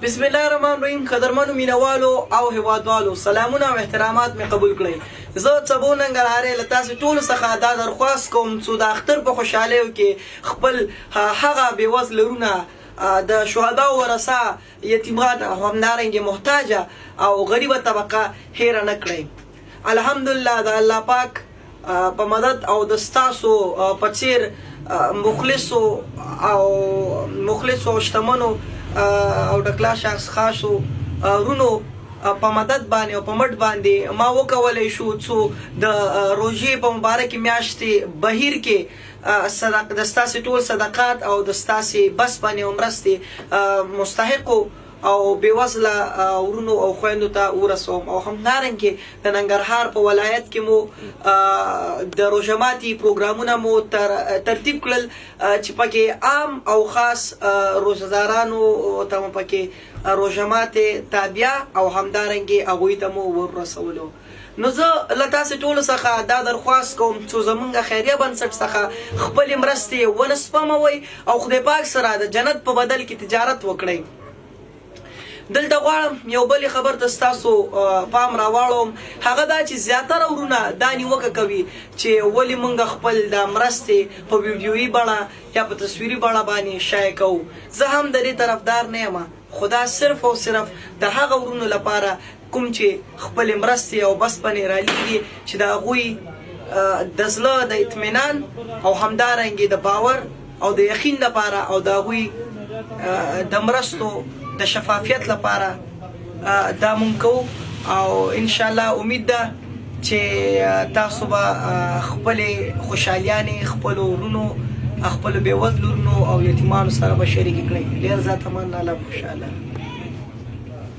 بسم الله الرحمن الرحیم. قدرمنو مینوالو او هیوادوالو سلامونه او احترامات مې قبول کړئ. زه څبو ننګرهاری له تاسې ټولو څخه دا درخواست کوم څو د اختر په خوشحالیو کې خپل هغه بېوزله ورونه د شهداو ورثه یتیمان او همدارنګې محتاجه او غریبه طبقه هیره نه کړئ. الحمدلله د الله پاک په مدد او د ستاسو په څېر مخلصو او شتمنو او د کلاس اشخاصو رونو په مدد باندې او په مټ باندې ما وکولی شو څو د روژې په مبارکې میاشتې بهیر کې د ستاسې ټول صدقات او د ستاسې بس باندې او مرستې مستحقو او بېوزله ورونو او خویندو ته ورسوم. او همدارنګې د ننګرهار په ولایت کې مو د روژه ماتي پروګرامونه مو ترتیب کړل چې پکې عام او خاص روژهدارانو ته مو پکې روژه ماتې تابعه او همدارنګې هغوی ته مو ورسولو. نو زه له تاسې ټولو څخه دا درخواست کوم څو زموږ خیریه بنسټ څخه خپلې مرستې ونه سپموئ او خدای پاک سره د جنت په بدل کې تجارت وکړئ. دلته غواړم یو بلې خبر ته ستاسو پام راواړوم، هغه دا چې زیاتره ورونه دا نیوکه کوي چې ولې موږ خپل د مرستې په ویډیویي بڼه یا په تصویري بڼه باندې شایع کوو. زه هم د دې طرفدار نه یم. خدا صرف او صرف د هغه ورونو لپاره کوم چې خپلې مرستې او بس باندې رالیږي چې د هغوی د زړه د اطمینان او همدارنګې د باور او د یقین لپاره او د هغوی د مرستو د شفافیت لپاره دا مونږ کوو. او انشاءالله امید ده چې تاسو به خپلې خوشحالیانې خپلو ورونو خپلو بېوزلو ورونو او یتیمانو سره به شریکې کړئ. ډېر زیاته مننه. الله خوشحاله.